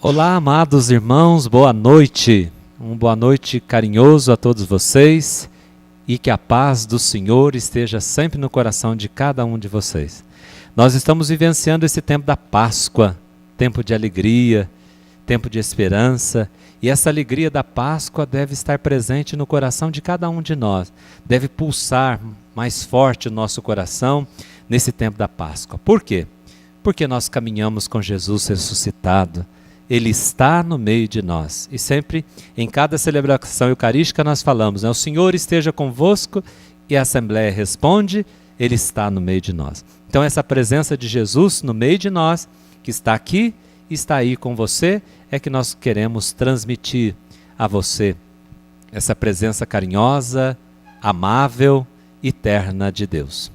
Olá, amados irmãos, boa noite. Boa noite carinhoso a todos vocês e que a paz do Senhor esteja sempre no coração de cada um de vocês. Nós estamos vivenciando esse tempo da Páscoa, tempo de alegria, tempo de esperança, e essa alegria da Páscoa deve estar presente no coração de cada um de nós, deve pulsar mais forte o nosso coração nesse tempo da Páscoa. Por quê? Porque nós caminhamos com Jesus ressuscitado. Ele está no meio de nós. E sempre, em cada celebração eucarística, nós falamos, né? O Senhor esteja convosco, e a Assembleia responde, Ele está no meio de nós. Então essa presença de Jesus no meio de nós, que está aqui, está aí com você, é que nós queremos transmitir a você essa presença carinhosa, amável e terna de Deus.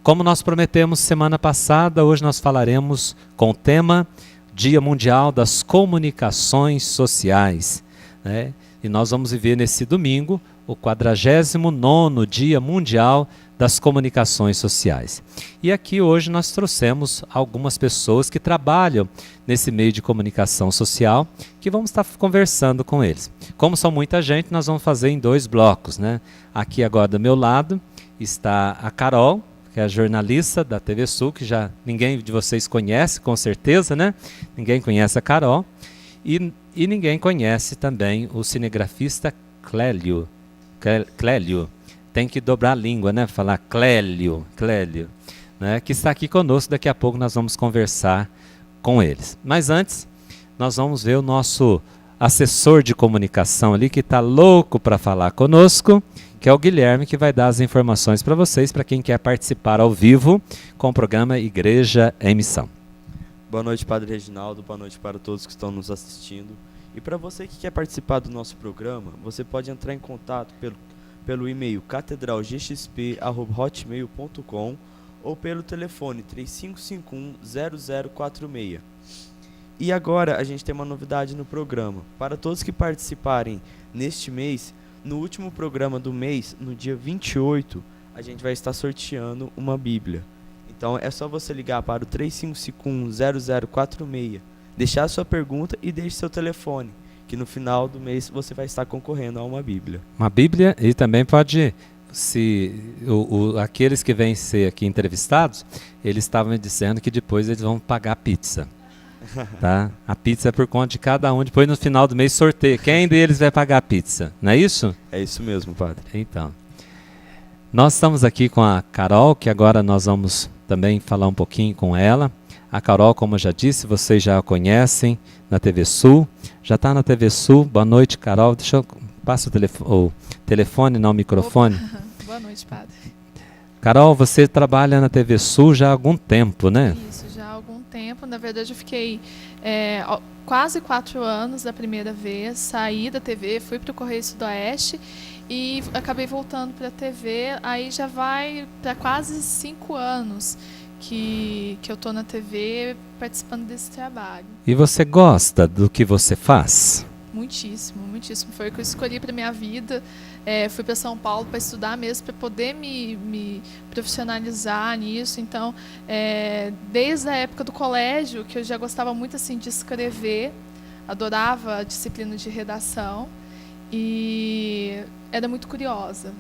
Como nós prometemos semana passada, hoje nós falaremos com o tema Dia Mundial das Comunicações Sociais, né? E nós vamos viver nesse domingo o 49º Dia Mundial das Comunicações Sociais. E aqui hoje nós trouxemos algumas pessoas que trabalham nesse meio de comunicação social, que vamos estar conversando com eles. Como são muita gente, nós vamos fazer em 2 blocos, né? Aqui agora do meu lado está a Carol, que é a jornalista da TV Sul, que já ninguém de vocês conhece, com certeza, né? Ninguém conhece a Carol. E ninguém conhece também o cinegrafista Clélio. Tem que dobrar a língua, né? Falar Clélio, né? Que está aqui conosco. Daqui a pouco nós vamos conversar com eles. Mas antes, nós vamos ver o nosso assessor de comunicação ali, que está louco para falar conosco, que é o Guilherme, que vai dar as informações para vocês, para quem quer participar ao vivo com o programa Igreja em Missão. Boa noite, Padre Reginaldo, boa noite para todos que estão nos assistindo. E para você que quer participar do nosso programa, você pode entrar em contato pelo e-mail catedralgxp@hotmail.com ou pelo telefone 3551-0046. E agora a gente tem uma novidade no programa. Para todos que participarem neste mês, no último programa do mês, no dia 28, a gente vai estar sorteando uma Bíblia. Então é só você ligar para o 3551-0046, deixar a sua pergunta e deixe seu telefone, que no final do mês você vai estar concorrendo a uma Bíblia. Uma Bíblia, e também pode, aqueles que vêm ser aqui entrevistados, eles estavam me dizendo que depois eles vão pagar pizza. Tá? A pizza é por conta de cada um. Depois no final do mês sorteia quem deles vai pagar a pizza, não é isso? É isso mesmo, padre. Então, nós estamos aqui com a Carol, que agora nós vamos também falar um pouquinho com ela. A Carol, como eu já disse, vocês já a conhecem na TV Sul, já está na TV Sul. Boa noite, Carol. Deixa eu passar o telefone, não o microfone. Opa. Boa noite, padre. Carol, você trabalha na TV Sul já há algum tempo, né? Isso, já há algum tempo. Na verdade, eu fiquei quase 4 anos da primeira vez. Saí da TV, fui para o Correio Sudoeste e acabei voltando para a TV. Aí já vai para quase 5 anos que eu estou na TV participando desse trabalho. E você gosta do que você faz? Muitíssimo, muitíssimo. Foi o que eu escolhi para minha vida. Fui para São Paulo para estudar mesmo, para poder me profissionalizar nisso. Então, desde a época do colégio, que eu já gostava muito assim de escrever, adorava a disciplina de redação e era muito curiosa.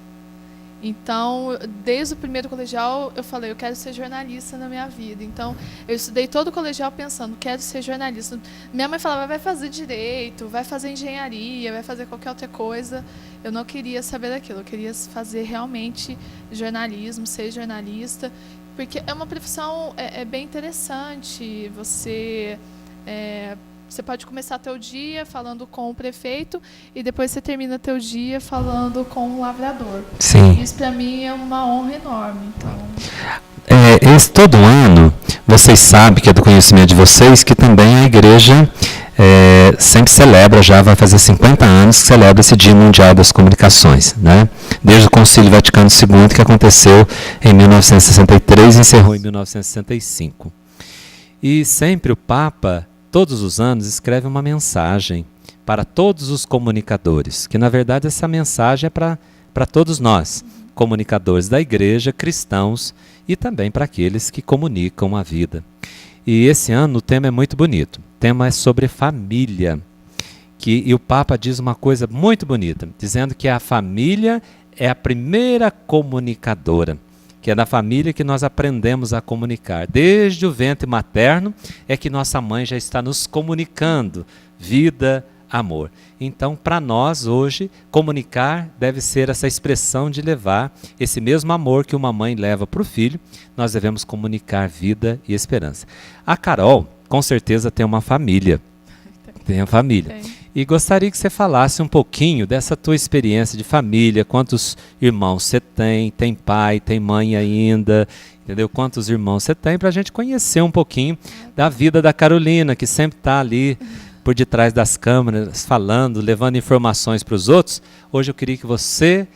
Então, desde o primeiro colegial, eu falei, eu quero ser jornalista na minha vida. Então, eu estudei todo o colegial pensando, quero ser jornalista. Minha mãe falava, vai fazer direito, vai fazer engenharia, vai fazer qualquer outra coisa. Eu não queria saber daquilo, eu queria fazer realmente jornalismo, ser jornalista, porque é uma profissão bem interessante. Você pode começar teu dia falando com o prefeito e depois você termina teu dia falando com o lavrador. Sim. Isso para mim é uma honra enorme. Então... todo ano, vocês sabem que é do conhecimento de vocês que também a igreja sempre celebra, já vai fazer 50 anos que celebra esse Dia Mundial das Comunicações, né? Desde o Concílio Vaticano II, que aconteceu em 1963 e encerrou em 1965. E sempre o Papa, todos os anos, escreve uma mensagem para todos os comunicadores, que na verdade essa mensagem é para todos nós, comunicadores da igreja, cristãos e também para aqueles que comunicam a vida. E esse ano o tema é muito bonito. tema é sobre família. E o Papa diz uma coisa muito bonita, dizendo que a família é a primeira comunicadora, que é na família que nós aprendemos a comunicar. Desde o ventre materno é que nossa mãe já está nos comunicando vida, amor. Então, para nós hoje, comunicar deve ser essa expressão de levar esse mesmo amor que uma mãe leva para o filho, nós devemos comunicar vida e esperança. A Carol, com certeza, tem uma família. Tem a família. Tem. E gostaria que você falasse um pouquinho dessa tua experiência de família, quantos irmãos você tem pai, tem mãe ainda, entendeu? Quantos irmãos você tem, para a gente conhecer um pouquinho da vida da Carolina, que sempre está ali por detrás das câmeras, falando, levando informações para os outros. Hoje eu queria que você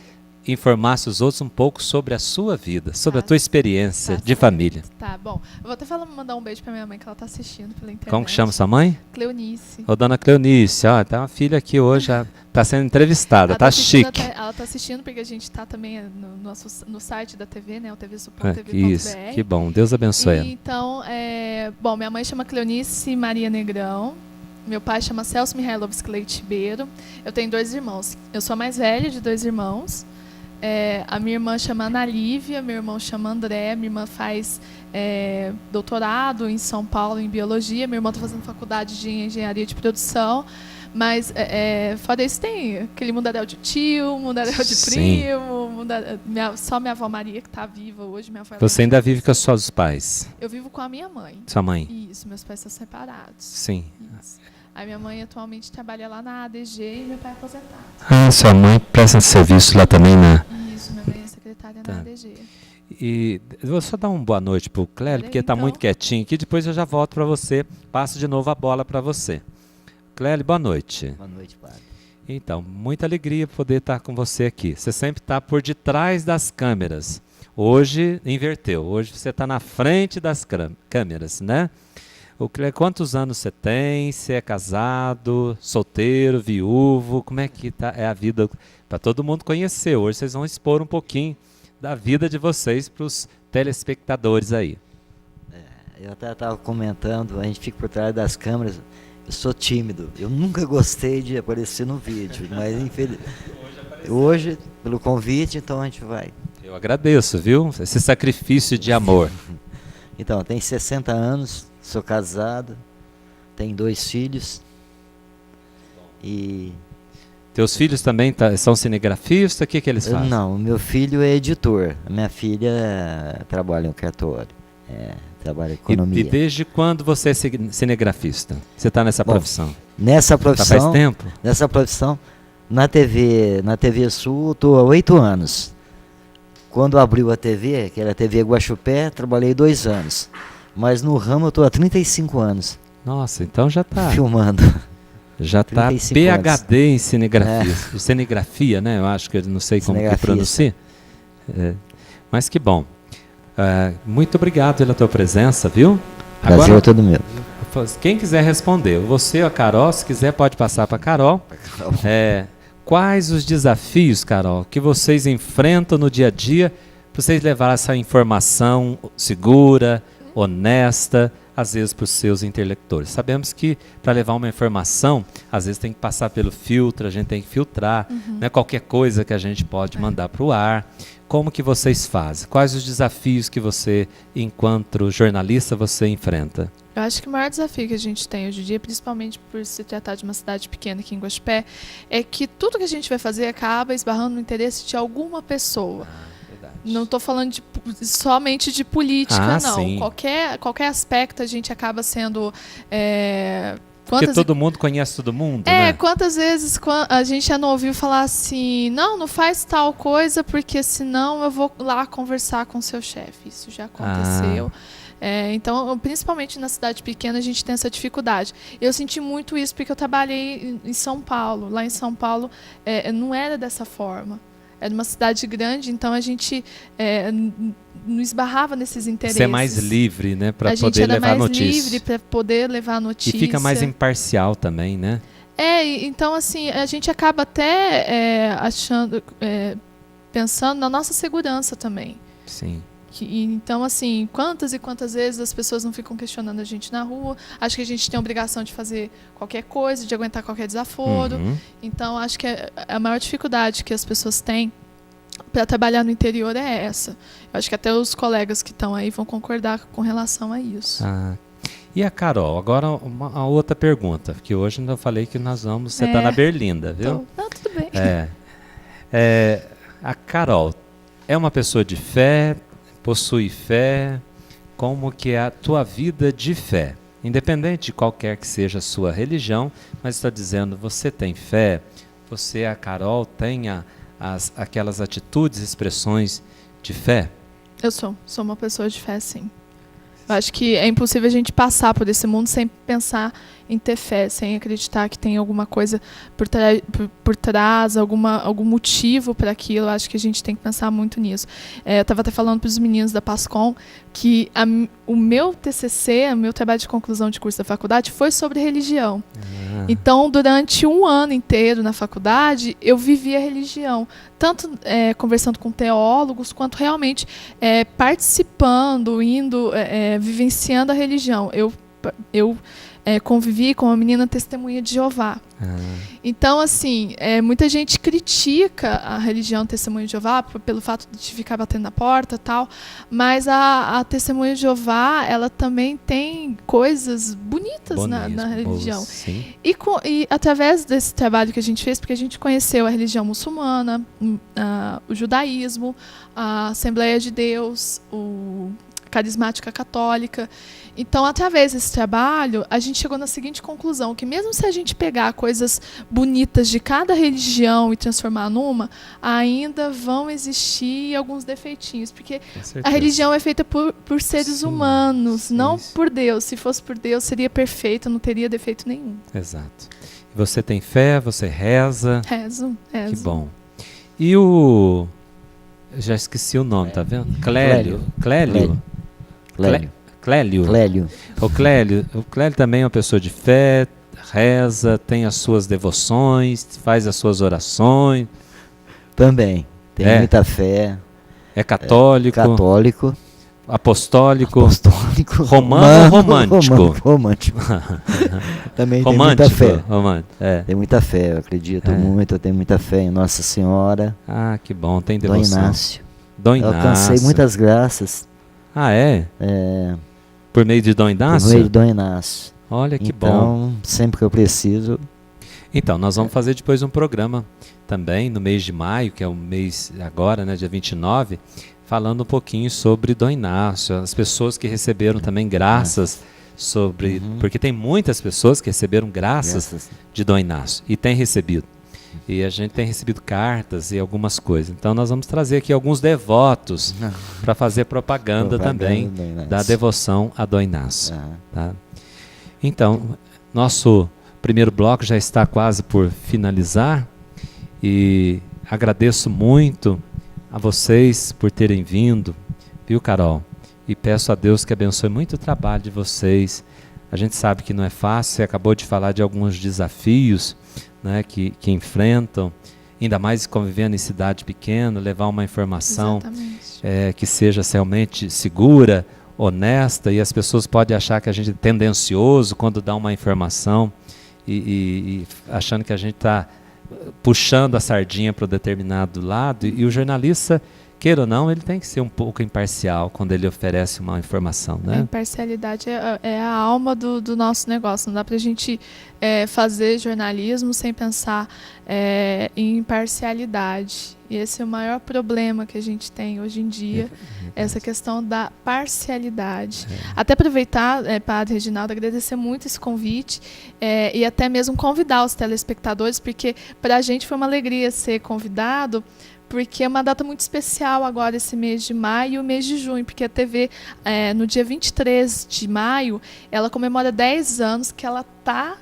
informasse os outros um pouco sobre a sua vida, sobre a tua experiência de família. Tá, bom. Eu vou até mandar um beijo pra minha mãe, que ela tá assistindo pela internet. Como que chama sua mãe? Cleonice. Ô, dona Cleonice, ó, tem uma filha aqui hoje, está sendo entrevistada, Ela tá chique. ela tá assistindo porque a gente tá também no site da TV, né, o tvsupport.tv.br. Isso, que bom, Deus abençoe ela. Então, bom, minha mãe chama Cleonice Maria Negrão. Meu pai chama Celso Mihailovski Leite Ribeiro. Eu tenho 2 irmãos. Eu sou a mais velha de 2 irmãos. A minha irmã chama Ana Lívia, meu irmão chama André, minha irmã faz doutorado em São Paulo em biologia, meu irmão está fazendo faculdade de engenharia de produção, mas fora isso tem aquele mundaréu de tio, mundaréu de primo, só minha avó Maria que está viva hoje. Minha avó Você ainda vive com os seus pais? Eu vivo com a minha mãe. Sua mãe? Isso, meus pais são separados. Sim. Isso. A minha mãe atualmente trabalha lá na ADG e meu pai é aposentado. Ah, sua mãe presta serviço lá também, né? Isso, minha mãe é secretária na ADG. E eu vou só dar uma boa noite pro Clélio, porque está muito quietinho aqui, depois eu já volto para você, passo de novo a bola para você. Clélio, boa noite. Boa noite, padre. Então, muita alegria poder estar com você aqui. Você sempre está por detrás das câmeras. Hoje inverteu, hoje você está na frente das câmeras, né? Quantos anos você tem? Você é casado, solteiro, viúvo? Como é que é a vida? Para todo mundo conhecer. Hoje vocês vão expor um pouquinho da vida de vocês para os telespectadores aí. Eu até estava comentando, a gente fica por trás das câmeras. Eu sou tímido. Eu nunca gostei de aparecer no vídeo, mas hoje, pelo convite, então a gente vai. Eu agradeço, viu? Esse sacrifício de amor. Então, eu tenho 60 anos. Sou casado, tenho 2 filhos. E teus filhos também são cinegrafistas? O que eles fazem? Não, meu filho é editor. A minha filha trabalha no cartório. Trabalha em economia. E desde quando você é cinegrafista? Você está nessa profissão? Nessa profissão. Faz tempo? Nessa profissão, na TV Sul, estou há 8 anos. Quando abriu a TV, que era a TV Guaxupé, trabalhei 2 anos. Mas no ramo eu estou há 35 anos. Nossa, então já está filmando. Já está PhD em cinegrafia. Cinegrafia, né? Eu acho que não sei como que pronuncia. Mas que bom. Muito obrigado pela tua presença, viu? Prazer é todo meu. Quem quiser responder, você ou a Carol, se quiser pode passar para a Carol. Quais os desafios, Carol, que vocês enfrentam no dia a dia para vocês levar essa informação segura, honesta, às vezes para os seus interlocutores? Sabemos que para levar uma informação, às vezes tem que passar pelo filtro, a gente tem que filtrar, não é qualquer coisa que a gente pode mandar para o ar. Como que vocês fazem? Quais os desafios que você, enquanto jornalista, você enfrenta? Eu acho que o maior desafio que a gente tem hoje em dia, principalmente por se tratar de uma cidade pequena aqui em Guaxupé, é que tudo que a gente vai fazer acaba esbarrando no interesse de alguma pessoa. Não estou falando somente de política, não. Sim. Qualquer aspecto a gente acaba sendo... Porque todo mundo conhece todo mundo, né? Quantas vezes a gente já não ouviu falar assim, não faz tal coisa, porque senão eu vou lá conversar com o seu chefe. Isso já aconteceu. Então, principalmente na cidade pequena, a gente tem essa dificuldade. Eu senti muito isso porque eu trabalhei em São Paulo. Lá em São Paulo não era dessa forma. Era uma cidade grande, então a gente não esbarrava nesses interesses. Você é mais livre, né, para poder levar a notícia. A gente era mais livre para poder levar a notícia. E fica mais imparcial também, né? Então assim, a gente acaba até pensando na nossa segurança também. Sim. Então, assim, quantas e quantas vezes as pessoas não ficam questionando a gente na rua? Acho que a gente tem a obrigação de fazer qualquer coisa, de aguentar qualquer desaforo. Então, acho que a maior dificuldade que as pessoas têm para trabalhar no interior é essa. Eu acho que até os colegas que estão aí vão concordar com relação a isso. E a Carol, agora uma outra pergunta, que hoje eu falei que nós vamos... Você está na Berlinda, viu? Não, tudo bem. A Carol é uma pessoa de fé, possui fé, como que é a tua vida de fé? Independente de qualquer que seja a sua religião, mas está dizendo, você tem fé? Você, a Carol, tem aquelas atitudes, expressões de fé? Eu sou uma pessoa de fé, sim. Eu acho que é impossível a gente passar por esse mundo sem pensar em ter fé, sem acreditar que tem alguma coisa por trás, algum motivo para aquilo. Eu acho que a gente tem que pensar muito nisso. Eu estava até falando para os meninos da PASCOM que o meu TCC, o meu trabalho de conclusão de curso da faculdade, foi sobre religião. Então, durante um ano inteiro na faculdade, eu vivia a religião, tanto conversando com teólogos, quanto realmente participando, indo, vivenciando a religião. Eu convivi com uma menina testemunha de Jeová. Então, assim, muita gente critica a religião testemunha de Jeová pelo fato de ficar batendo na porta e tal, mas a testemunha de Jeová, ela também tem coisas bonitas na religião. Sim. E através desse trabalho que a gente fez, porque a gente conheceu a religião muçulmana, o judaísmo, a Assembleia de Deus, carismática católica. Então, através desse trabalho, a gente chegou na seguinte conclusão, que mesmo se a gente pegar coisas bonitas de cada religião e transformar numa, ainda vão existir alguns defeitinhos, porque a religião é feita por seres humanos, não por Deus. Se fosse por Deus, seria perfeita, não teria defeito nenhum. Exato. Você tem fé, você reza? Rezo. Que bom. E eu já esqueci o nome, tá vendo? Clélio. O Clélio também é uma pessoa de fé, reza, tem as suas devoções, faz as suas orações. Também, tem muita fé. É católico. Apostólico. Romano ou romântico? Romântico. Também tem muita fé. Tem muita fé, eu acredito muito, eu tenho muita fé em Nossa Senhora. Que bom, tem devoção. Dom Inácio. Eu alcancei muitas graças. Por meio de Dom Inácio? Por meio de Dom Inácio. Olha que bom. Então, sempre que eu preciso... Então, nós vamos fazer depois um programa também, no mês de maio, que é o mês agora, né, dia 29, falando um pouquinho sobre Dom Inácio, as pessoas que receberam também graças sobre... Porque tem muitas pessoas que receberam graças de Dom Inácio, e tem recebido. E a gente tem recebido cartas e algumas coisas. Então nós vamos trazer aqui alguns devotos para fazer propaganda também da devoção a Dom Inácio. Tá? Então, nosso primeiro bloco já está quase por finalizar. E agradeço muito a vocês por terem vindo, viu, Carol? E peço a Deus que abençoe muito o trabalho de vocês. A gente sabe que não é fácil, você acabou de falar de alguns desafios, né, que enfrentam, ainda mais convivendo em cidade pequena, levar uma informação que seja realmente segura, honesta, e as pessoas podem achar que a gente é tendencioso quando dá uma informação e achando que a gente está puxando a sardinha para um determinado lado, e o jornalista, queira ou não, ele tem que ser um pouco imparcial quando ele oferece uma informação, né? A imparcialidade é a alma do nosso negócio. Não dá para a gente fazer jornalismo sem pensar em imparcialidade. E esse é o maior problema que a gente tem hoje em dia, essa questão da parcialidade. Até aproveitar, Padre Reginaldo, agradecer muito esse convite e até mesmo convidar os telespectadores, porque para a gente foi uma alegria ser convidado, porque é uma data muito especial agora, esse mês de maio e o mês de junho, porque a TV, no dia 23 de maio, ela comemora 10 anos que ela está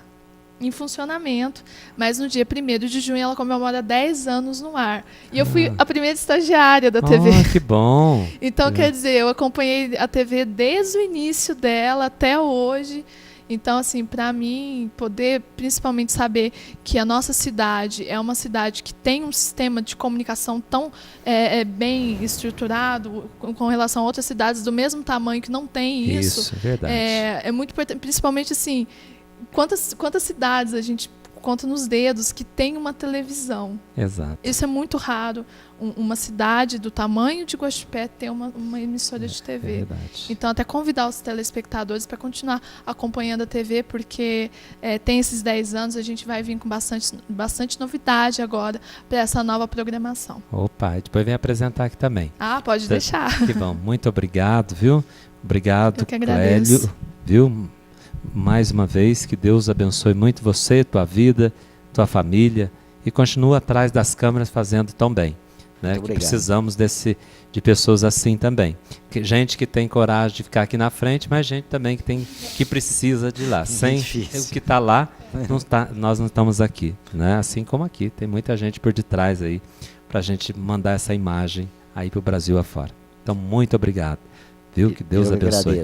em funcionamento, mas no dia 1º de junho ela comemora 10 anos no ar. E eu fui a primeira estagiária da TV. Que bom! Então, quer dizer, eu acompanhei a TV desde o início dela até hoje. Então, assim, para mim, poder principalmente saber que a nossa cidade é uma cidade que tem um sistema de comunicação tão bem estruturado com relação a outras cidades do mesmo tamanho que não tem isso. Isso, é verdade. É muito importante, principalmente assim, quantas cidades a gente conta nos dedos que tem uma televisão. Exato. Isso é muito raro. Uma cidade do tamanho de Guaxupé ter uma emissora de TV. É verdade. Então, até convidar os telespectadores para continuar acompanhando a TV, porque tem esses 10 anos, a gente vai vir com bastante novidade agora para essa nova programação. Opa, e depois vem apresentar aqui também. Ah, pode deixar. Que bom, muito obrigado, viu? Obrigado, Eu que agradeço. Clélio, viu? Mais uma vez, que Deus abençoe muito você, tua vida, tua família, e continua atrás das câmeras fazendo tão bem. Né? Que precisamos de pessoas assim também. Gente que tem coragem de ficar aqui na frente, mas gente também que precisa de ir lá. Sem o que está lá, nós não estamos aqui. Né? Assim como aqui, tem muita gente por detrás aí, para a gente mandar essa imagem aí para o Brasil afora. Então, muito obrigado. Viu? Que Deus abençoe.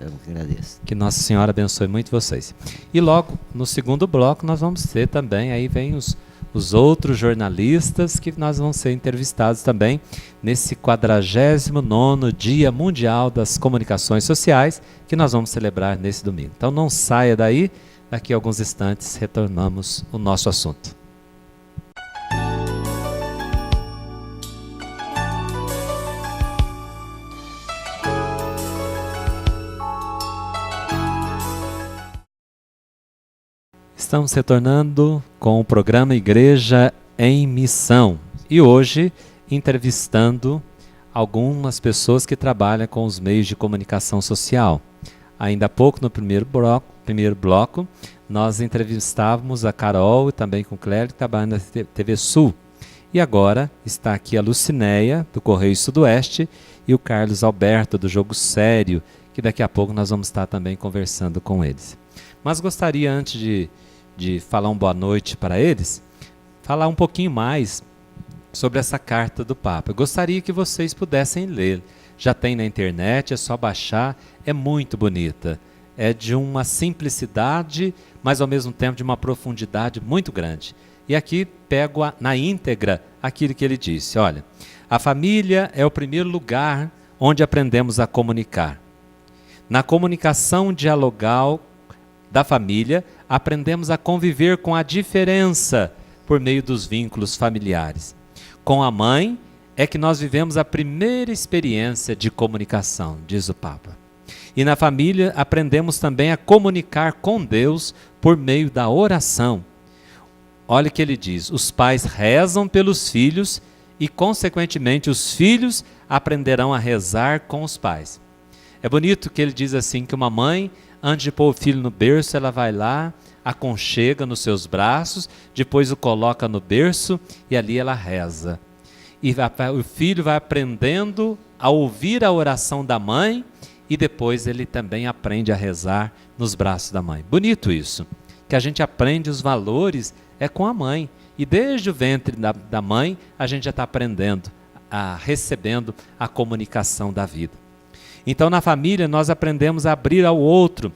Eu que agradeço. Que Nossa Senhora abençoe muito vocês. E logo, no segundo bloco, nós vamos ter também, aí vem os outros jornalistas que nós vamos ser entrevistados também nesse 49º Dia Mundial das Comunicações Sociais, que nós vamos celebrar nesse domingo. Então não saia daí, daqui a alguns instantes retornamos o nosso assunto. Estamos retornando com o programa Igreja em Missão e hoje entrevistando algumas pessoas que trabalham com os meios de comunicação social. Ainda há pouco, no primeiro bloco, nós entrevistávamos a Carol e também com o Clélio, que trabalham na TV Sul. E agora está aqui a Lucinéia, do Correio Sudoeste, e o Carlos Alberto, do Jogo Sério, que daqui a pouco nós vamos estar também conversando com eles. Mas gostaria, antes de falar uma boa noite para eles, falar um pouquinho mais sobre essa carta do Papa. Eu gostaria que vocês pudessem ler. Já tem na internet, é só baixar, é muito bonita. É de uma simplicidade, mas ao mesmo tempo de uma profundidade muito grande. E aqui pego na íntegra aquilo que ele disse. Olha, a família é o primeiro lugar onde aprendemos a comunicar. Na comunicação dialogal da família, aprendemos a conviver com a diferença por meio dos vínculos familiares. Com a mãe é que nós vivemos a primeira experiência de comunicação, diz o Papa. E na família aprendemos também a comunicar com Deus por meio da oração. Olha o que ele diz: os pais rezam pelos filhos e, consequentemente, os filhos aprenderão a rezar com os pais. É bonito que ele diz assim, que uma mãe, antes de pôr o filho no berço, ela vai lá, aconchega nos seus braços, depois o coloca no berço e ali ela reza. E o filho vai aprendendo a ouvir a oração da mãe e depois ele também aprende a rezar nos braços da mãe. Bonito isso, que a gente aprende os valores com a mãe. E desde o ventre da mãe a gente já está aprendendo, recebendo a comunicação da vida. Então, na família, nós aprendemos a abrir ao outro.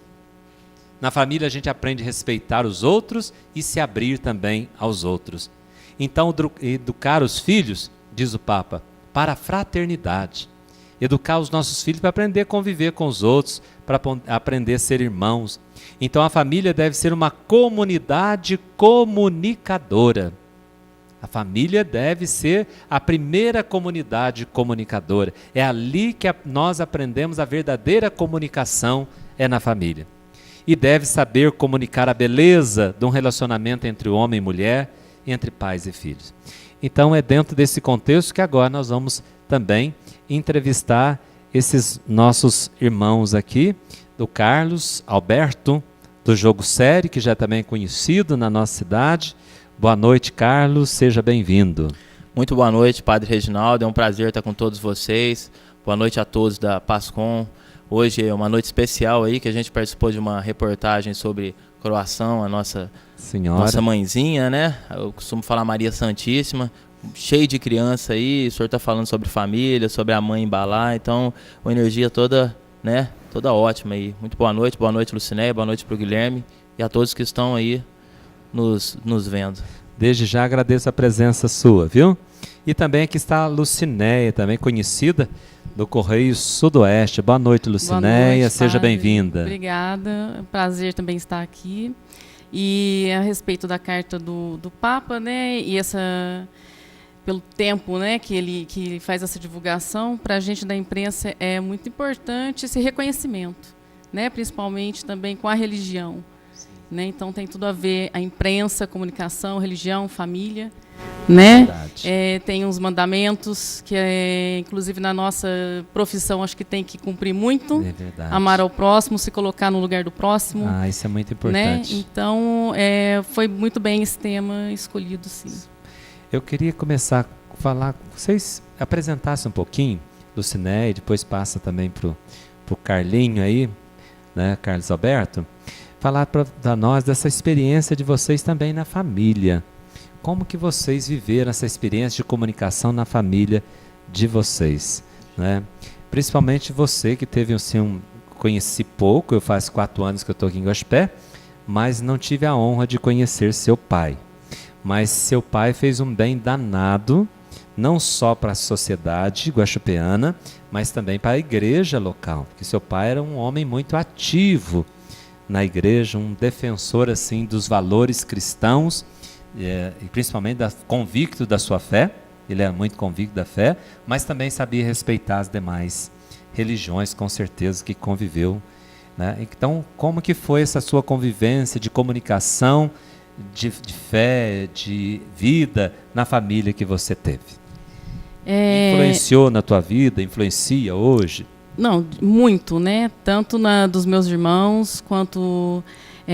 Na família, a gente aprende a respeitar os outros e se abrir também aos outros. Então, educar os filhos, diz o Papa, para a fraternidade. Educar os nossos filhos para aprender a conviver com os outros, para aprender a ser irmãos. Então, a família deve ser uma comunidade comunicadora. A família deve ser a primeira comunidade comunicadora. É ali que nós aprendemos a verdadeira comunicação, é na família. E deve saber comunicar a beleza de um relacionamento entre homem e mulher, entre pais e filhos. Então é dentro desse contexto que agora nós vamos também entrevistar esses nossos irmãos aqui, do Carlos Alberto, do Jogo Sério, que já também é conhecido na nossa cidade. Boa noite, Carlos, seja bem-vindo. Muito boa noite, Padre Reginaldo, é um prazer estar com todos vocês. Boa noite a todos da PASCOM. Hoje é uma noite especial aí, que a gente participou de uma reportagem sobre Croação, a nossa mãezinha, né? Eu costumo falar Maria Santíssima, cheio de criança aí, o senhor está falando sobre família, sobre a mãe embalar, então uma energia toda, né, toda ótima aí. Muito boa noite Lucinéia, boa noite para o Guilherme e a todos que estão aí nos vendo. Desde já agradeço a presença sua, viu? E também aqui está a Lucinéia, também conhecida do Correio Sudoeste. Boa noite, Lucinéia, seja bem-vinda. Obrigada, é um prazer também estar aqui. E a respeito da carta do Papa, né, e pelo tempo, né, que ele faz essa divulgação, para a gente da imprensa é muito importante esse reconhecimento, né, principalmente também com a religião. Né, então tem tudo a ver a imprensa, comunicação, religião, família, né? Tem uns mandamentos que inclusive na nossa profissão acho que tem que cumprir muito. É verdade. Amar ao próximo, se colocar no lugar do próximo. Isso é muito importante. Né? Então foi muito bem esse tema escolhido, sim. Eu queria começar a falar, vocês apresentassem um pouquinho, Lucinéia, e depois passa também pro Carlinho aí, né, Carlos Alberto, falar para nós dessa experiência de vocês também na família. Como que vocês viveram essa experiência de comunicação na família de vocês, né? Principalmente você que teve assim, conheci pouco, eu faz 4 anos que eu estou aqui em Guaxupé, mas não tive a honra de conhecer seu pai. Mas seu pai fez um bem danado, não só para a sociedade guaxupeana, mas também para a igreja local, porque seu pai era um homem muito ativo na igreja, um defensor assim dos valores cristãos, e principalmente convicto da sua fé. Ele era muito convicto da fé, mas também sabia respeitar as demais religiões, com certeza que conviveu, né? Então, como que foi essa sua convivência de comunicação, de fé, de vida na família que você teve? Influenciou na tua vida? Influencia hoje? Não, muito, né? Tanto dos meus irmãos, quanto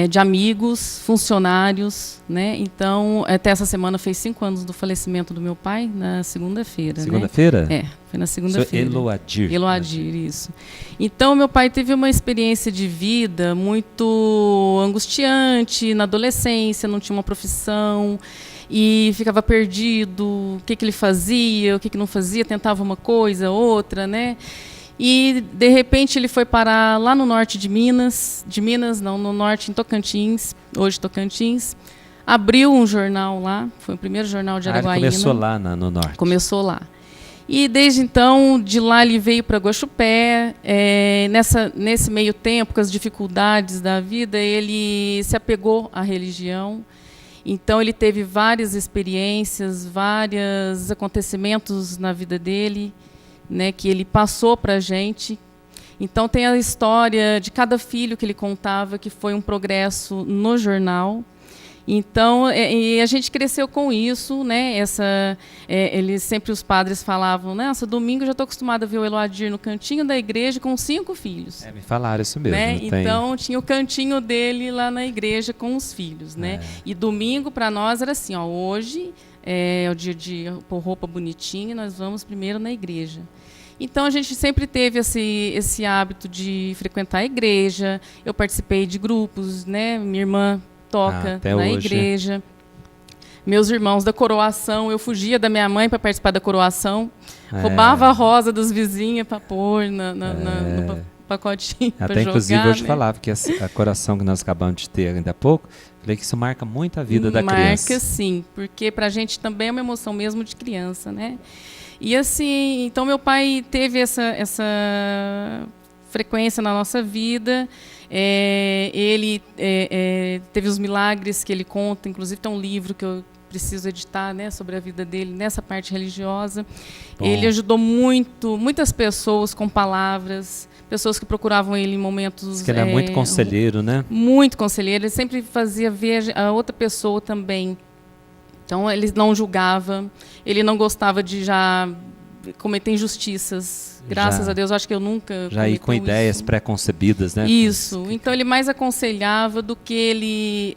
de amigos, funcionários, né? Então, até essa semana fez 5 anos do falecimento do meu pai, na segunda-feira. Segunda-feira? Né? Foi na segunda-feira. Eloadir. Eloadir, isso. Então, meu pai teve uma experiência de vida muito angustiante na adolescência, não tinha uma profissão e ficava perdido, o que ele fazia, o que não fazia, tentava uma coisa, outra, né? E, de repente, ele foi parar lá no norte de Minas, no norte, em Tocantins, hoje Tocantins, abriu um jornal lá, foi o primeiro jornal de Araguaína. Começou lá no norte. Começou lá. E, desde então, de lá ele veio para Guaxupé. Nesse meio tempo, com as dificuldades da vida, ele se apegou à religião. Então, ele teve várias experiências, vários acontecimentos na vida dele, né, que ele passou para a gente. Então, tem a história de cada filho que ele contava, que foi um progresso no jornal. Então, e a gente cresceu com isso, né? Sempre os padres falavam, nossa, domingo eu já estou acostumada a ver o Eloadir no cantinho da igreja com 5 filhos. Me falaram isso mesmo. Né? Então, tinha o cantinho dele lá na igreja com os filhos, né? E domingo, para nós, era assim, hoje é o dia de pôr roupa bonitinha, nós vamos primeiro na igreja. Então, a gente sempre teve esse hábito de frequentar a igreja. Eu participei de grupos, né? Minha irmã toca na igreja. Meus irmãos da coroação, eu fugia da minha mãe para participar da coroação. Roubava a rosa dos vizinhos para pôr no pacotinho para jogar. Inclusive, hoje falava que a coroação que nós acabamos de ter ainda há pouco, falei que isso marca muito a vida da criança. Marca, sim, porque para a gente também é uma emoção mesmo de criança, né? E assim, então meu pai teve essa frequência na nossa vida. Ele teve os milagres que ele conta, inclusive tem um livro que eu preciso editar, né, sobre a vida dele nessa parte religiosa. Bom. Ele ajudou muitas pessoas com palavras, pessoas que procuravam ele em momentos... Ele era muito conselheiro, né? Muito conselheiro, ele sempre fazia ver a outra pessoa também. Então, ele não julgava, ele não gostava de já cometer injustiças. Graças a Deus, eu acho que eu nunca já ir com ideias isso. Pré-concebidas, né? Isso. Então, ele mais aconselhava do que ele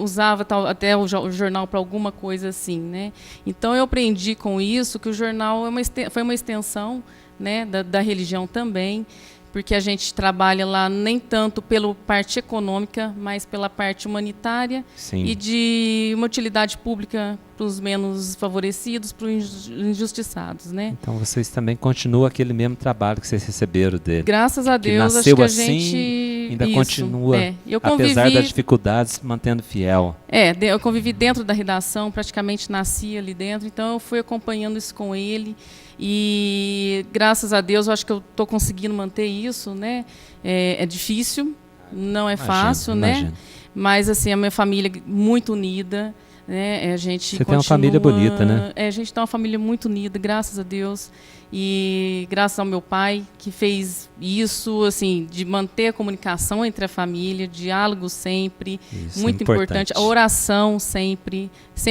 usava até o jornal para alguma coisa assim, né? Então, eu aprendi com isso que o jornal foi uma extensão, né, da religião também, porque a gente trabalha lá nem tanto pela parte econômica, mas pela parte humanitária. Sim. E de uma utilidade pública para os menos favorecidos, para os injustiçados, né? Então vocês também continuam aquele mesmo trabalho que vocês receberam dele. Graças a Que Deus, nasceu acho que a assim, gente ainda isso, continua, Eu apesar convivi, das dificuldades, mantendo fiel. eu convivi dentro da redação, praticamente nasci ali dentro, então eu fui acompanhando isso com ele. E graças a Deus, eu acho que eu estou conseguindo manter isso, né? É difícil, não é fácil, imagino. né? Mas assim, a minha família é muito unida, né? A gente Você tem uma família bonita, né? A gente tem uma família muito unida, graças a Deus. E graças ao meu pai, que fez isso, assim, de manter a comunicação entre a família, diálogo sempre, Isso, muito importante. A oração sempre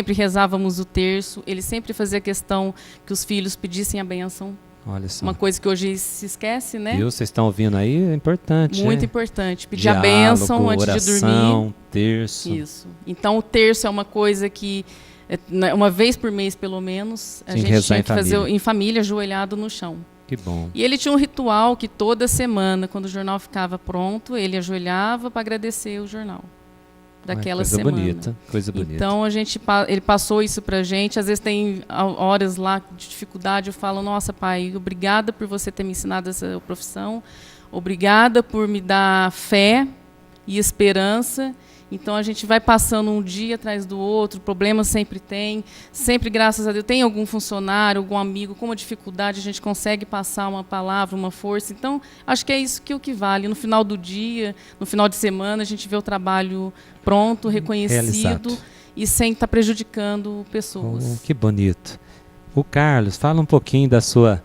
rezávamos o terço. Ele sempre fazia questão que os filhos pedissem a bênção. Olha só. Uma coisa que hoje se esquece, né? Viu? Vocês estão ouvindo aí? É importante. Muito né? importante. Pedir Diálogo, a bênção antes oração, de dormir. Terço. Isso. Então o terço é uma coisa que uma vez por mês pelo menos a Sim, gente rezar tinha em que fazer família. em família, ajoelhado no chão. Que bom. E ele tinha um ritual que toda semana, quando o jornal ficava pronto, ele ajoelhava para agradecer o jornal daquela coisa semana. Coisa bonita. Então ele passou isso pra gente. Às vezes tem horas lá de dificuldade, eu falo: nossa, pai, obrigada por você ter me ensinado essa profissão, obrigada por me dar fé e esperança. Então a gente vai passando um dia atrás do outro, problemas sempre tem, sempre, graças a Deus, tem algum funcionário, algum amigo com uma dificuldade, a gente consegue passar uma palavra, uma força. Então acho que é isso que o que vale. No final do dia, no final de semana, a gente vê o trabalho pronto, reconhecido Realizado. e sem estar prejudicando pessoas. Oh, que bonito. O Carlos, fala um pouquinho da sua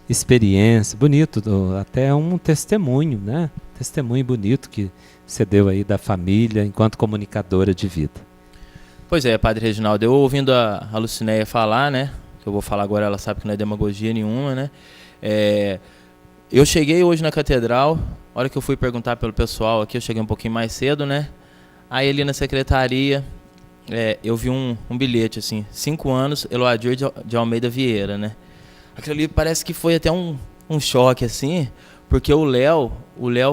experiência. Bonito, até um testemunho, né? Testemunho bonito que você deu aí da família enquanto comunicadora de vida. Pois é, Padre Reginaldo, eu ouvindo a Lucinéia falar, né? Que eu vou falar agora, ela sabe que não é demagogia nenhuma, né? Eu cheguei hoje na catedral, a hora que eu fui perguntar pelo pessoal aqui, eu cheguei um pouquinho mais cedo, né? Aí ali na secretaria, eu vi um bilhete, assim, 5 anos, Eloadir de Almeida Vieira, né? Aquilo ali parece que foi até um choque, assim, porque o Léo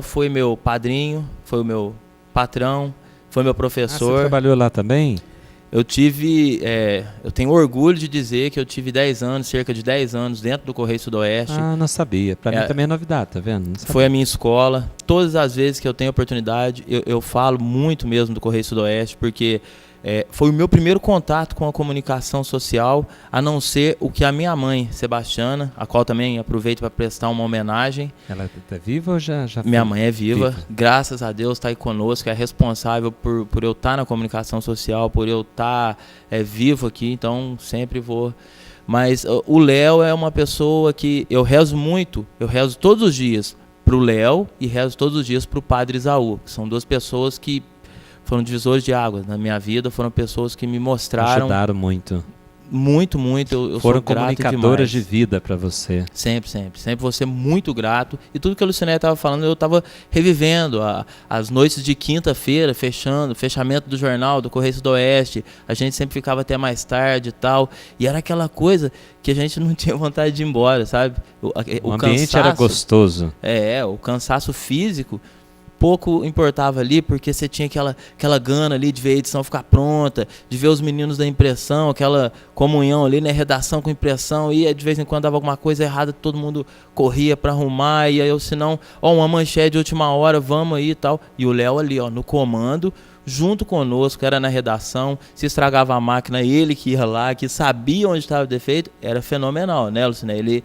foi meu padrinho, foi o meu patrão, foi meu professor. Você trabalhou lá também? Eu tenho orgulho de dizer que eu tive 10 anos, cerca de 10 anos dentro do Correio Sudoeste. Ah, não sabia. Para mim também é novidade, tá vendo? Não sabia. Foi a minha escola. Todas as vezes que eu tenho oportunidade, eu falo muito mesmo do Correio Sudoeste, porque foi o meu primeiro contato com a comunicação social, a não ser o que a minha mãe, Sebastiana, a qual também aproveito para prestar uma homenagem. Ela está viva ou já foi? Minha mãe é viva, graças a Deus está aí conosco, é responsável por eu estar na comunicação social, por eu estar vivo aqui, então sempre vou. Mas o Léo é uma pessoa que eu rezo muito, eu rezo todos os dias para o Léo e rezo todos os dias para o Padre Isaú, que são duas pessoas que foram divisores de águas na minha vida, foram pessoas que me mostraram... Ajudaram muito. Muito, muito. Eu foram sou grato comunicadoras demais. de vida para você. Sempre, sempre. Sempre vou ser muito grato. E tudo que a Lucinéia estava falando, eu estava revivendo. As noites de quinta-feira, fechamento do jornal, do Correio Sudoeste. A gente sempre ficava até mais tarde e tal. E era aquela coisa que a gente não tinha vontade de ir embora, sabe? O ambiente era gostoso. O cansaço físico pouco importava ali, porque você tinha aquela gana ali de ver a edição ficar pronta, de ver os meninos da impressão, aquela comunhão ali, né, redação com impressão, e de vez em quando dava alguma coisa errada, todo mundo corria para arrumar, e aí eu, se não, uma manchete de última hora, vamos aí e tal, e o Léo ali, no comando, junto conosco, era na redação, se estragava a máquina, ele que ia lá, que sabia onde estava o defeito, era fenomenal, né, Luciné? Ele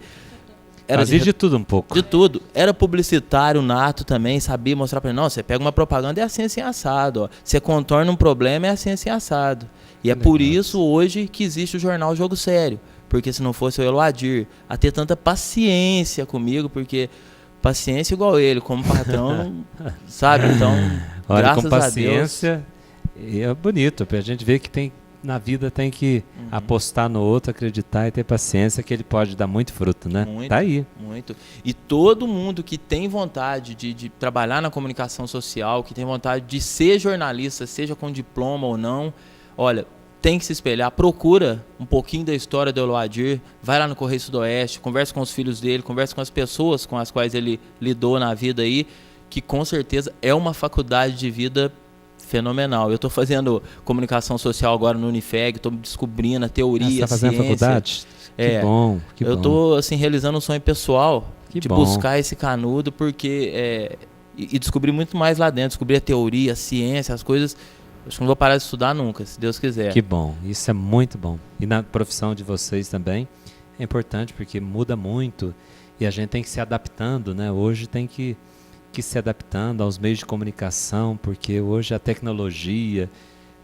fazia de tudo um pouco. De tudo. Era publicitário nato também, sabia mostrar para ele, não, você pega uma propaganda, é assim assado, ó. Você contorna um problema, é assim assado. E é por isso hoje que existe o jornal Jogo Sério, porque se não fosse o Eloadir a ter tanta paciência comigo, porque paciência igual ele, como patrão, sabe? Então, olha, graças com paciência, a Deus. É bonito, a gente vê que na vida tem que apostar no outro, acreditar e ter paciência, que ele pode dar muito fruto, né? Muito, tá aí. Muito. E todo mundo que tem vontade de trabalhar na comunicação social, que tem vontade de ser jornalista, seja com diploma ou não, olha, tem que se espelhar. Procura um pouquinho da história do Eloadir, vai lá no Correio Sudoeste, conversa com os filhos dele, conversa com as pessoas com as quais ele lidou na vida aí, que com certeza é uma faculdade de vida fenomenal. Eu estou fazendo comunicação social agora no Unifeg, estou descobrindo a teoria, Você está fazendo ciência. faculdade? Que bom, que eu bom. estou assim, realizando um sonho pessoal de bom. buscar esse canudo, porque e descobrir muito mais lá dentro, descobrir a teoria, a ciência, as coisas. Acho que não vou parar de estudar nunca, se Deus quiser. Que bom, isso é muito bom. E na profissão de vocês também é importante, porque muda muito e a gente tem que se adaptando, né? Hoje tem que se adaptando aos meios de comunicação, porque hoje a tecnologia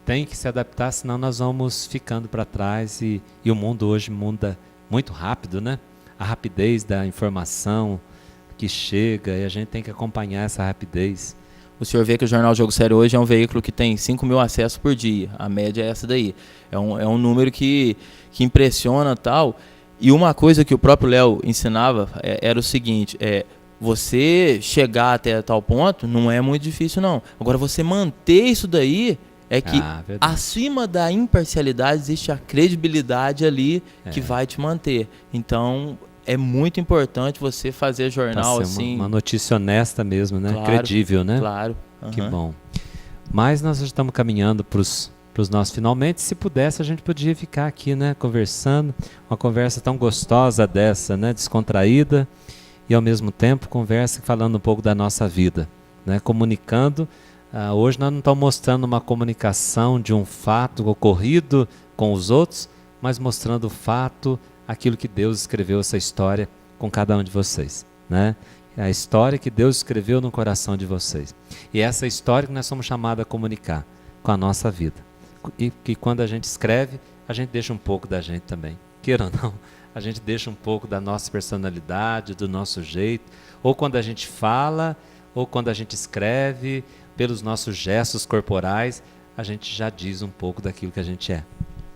tem que se adaptar, senão nós vamos ficando para trás e o mundo hoje muda muito rápido, né? A rapidez da informação que chega e a gente tem que acompanhar essa rapidez. O senhor vê que o Jornal Jogo Sério hoje é um veículo que tem 5 mil acessos por dia. A média é essa daí. É um número que impressiona tal. E uma coisa que o próprio Léo ensinava era o seguinte, você chegar até tal ponto não é muito difícil não. Agora você manter isso daí é que acima da imparcialidade existe a credibilidade ali que vai te manter. Então é muito importante você fazer jornal assim. Uma notícia honesta mesmo, né? Claro, credível, né? Claro. Que bom. Mas nós já estamos caminhando para os nossos finalmente. Se pudesse, a gente podia ficar aqui, né? Conversando. Uma conversa tão gostosa dessa, né? Descontraída. E ao mesmo tempo, conversa falando um pouco da nossa vida, né? Comunicando. Hoje nós não estamos mostrando uma comunicação de um fato ocorrido com os outros, mas mostrando o fato, aquilo que Deus escreveu, essa história com cada um de vocês, né? A história que Deus escreveu no coração de vocês. E essa história que nós somos chamados a comunicar com a nossa vida. E que quando a gente escreve, a gente deixa um pouco da gente também. Queira ou não, a gente deixa um pouco da nossa personalidade, do nosso jeito. Ou quando a gente fala, ou quando a gente escreve, pelos nossos gestos corporais, a gente já diz um pouco daquilo que a gente é.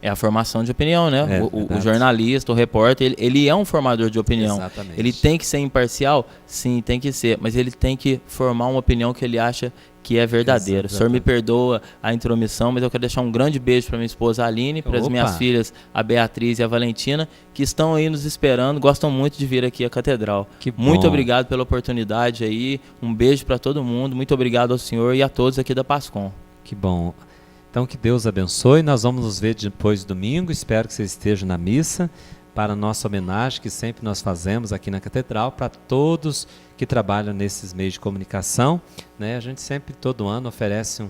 É a formação de opinião, né? O jornalista, o repórter, ele é um formador de opinião. Exatamente. Ele tem que ser imparcial? Sim, tem que ser. Mas ele tem que formar uma opinião que ele acha que é verdadeira. O senhor me perdoa a intromissão, mas eu quero deixar um grande beijo para minha esposa Aline, para as minhas filhas, a Beatriz e a Valentina, que estão aí nos esperando, gostam muito de vir aqui à Catedral. Muito obrigado pela oportunidade aí. Um beijo para todo mundo. Muito obrigado ao senhor e a todos aqui da Pascom. Que bom. Então, que Deus abençoe. Nós vamos nos ver depois do domingo. Espero que vocês estejam na missa para a nossa homenagem que sempre nós fazemos aqui na Catedral para todos que trabalham nesses meios de comunicação, né? A gente sempre, todo ano, oferece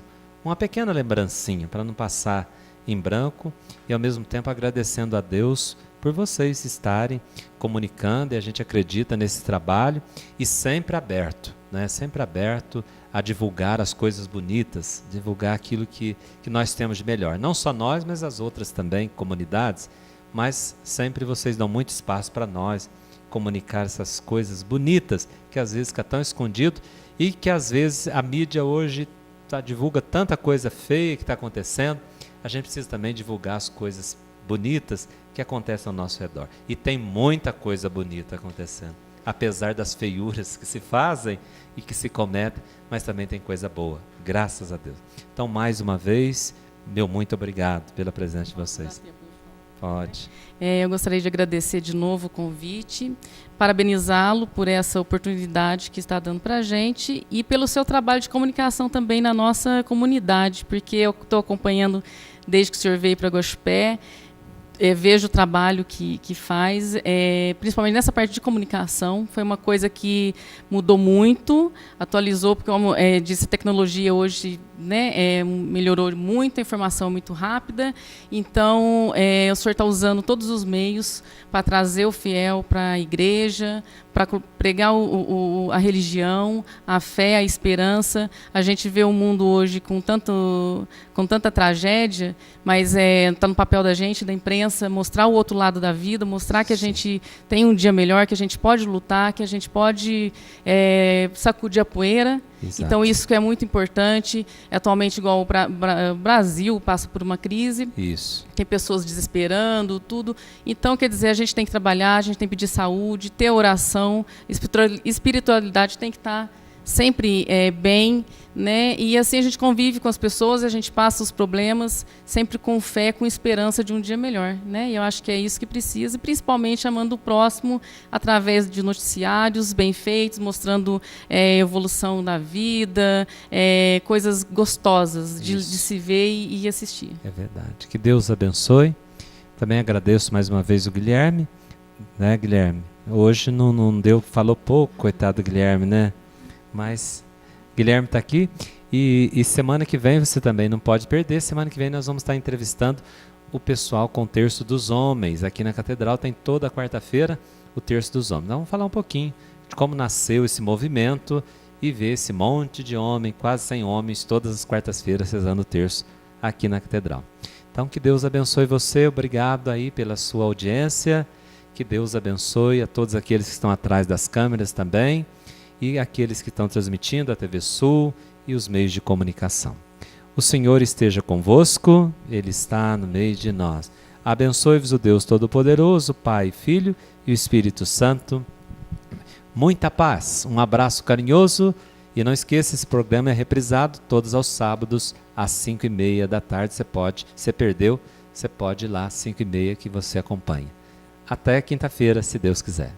uma pequena lembrancinha para não passar em branco e, ao mesmo tempo, agradecendo a Deus por vocês estarem comunicando, e a gente acredita nesse trabalho e sempre aberto, né? Sempre aberto a divulgar as coisas bonitas, divulgar aquilo que nós temos de melhor. Não só nós, mas as outras também, comunidades, mas sempre vocês dão muito espaço para nós comunicar essas coisas bonitas, que às vezes fica tão escondido e que às vezes a mídia hoje divulga tanta coisa feia que está acontecendo. A gente precisa também divulgar as coisas bonitas que acontecem ao nosso redor. E tem muita coisa bonita acontecendo, apesar das feiuras que se fazem e que se cometem, mas também tem coisa boa, graças a Deus. Então, mais uma vez, meu muito obrigado pela presença de vocês. Pode. Eu gostaria de agradecer de novo o convite, parabenizá-lo por essa oportunidade que está dando para a gente e pelo seu trabalho de comunicação também na nossa comunidade, porque eu estou acompanhando desde que o senhor veio para Guaxupé. Vejo o trabalho que faz, principalmente nessa parte de comunicação. Foi uma coisa que mudou muito, atualizou, porque, como disse, a tecnologia hoje, né, melhorou muito, a informação é muito rápida. Então, o senhor está usando todos os meios para trazer o fiel para a igreja, para pregar a religião, a fé, a esperança. A gente vê o mundo hoje com tanta tragédia, mas está no papel da gente, da imprensa, mostrar o outro lado da vida, mostrar que a gente tem um dia melhor, que a gente pode lutar, que a gente pode sacudir a poeira. Exato. Então, isso que é muito importante. Atualmente, igual o Brasil passa por uma crise. Isso. Tem pessoas desesperando, tudo. Então, quer dizer, a gente tem que trabalhar, a gente tem que pedir saúde, ter oração. Espiritualidade tem que estar sempre bem né? E assim a gente convive com as pessoas, a gente passa os problemas sempre com fé, com esperança de um dia melhor, né? E eu acho que é isso que precisa, e principalmente amando o próximo através de noticiários bem feitos, mostrando evolução da vida, coisas gostosas de se ver e assistir. É verdade. Que Deus abençoe. Também agradeço mais uma vez o Guilherme, né, Guilherme? Hoje não deu, falou pouco, coitado do Guilherme, né? Mas Guilherme está aqui e semana que vem você também não pode perder. Semana que vem nós vamos estar entrevistando o pessoal com o Terço dos Homens. Aqui na Catedral tem toda quarta-feira o Terço dos Homens. Nós vamos falar um pouquinho de como nasceu esse movimento e ver esse monte de homem, quase 100 homens, todas as quartas-feiras rezando o terço aqui na Catedral. Então que Deus abençoe você, obrigado aí pela sua audiência, que Deus abençoe a todos aqueles que estão atrás das câmeras também, e aqueles que estão transmitindo a TV Sul e os meios de comunicação. O Senhor esteja convosco, Ele está no meio de nós. Abençoe-vos o Deus Todo-Poderoso, Pai, Filho e o Espírito Santo. Muita paz, um abraço carinhoso e não esqueça, esse programa é reprisado todos aos sábados às 5h30 da tarde. Você perdeu, você pode ir lá às 5h30 que você acompanha. Até quinta-feira, se Deus quiser.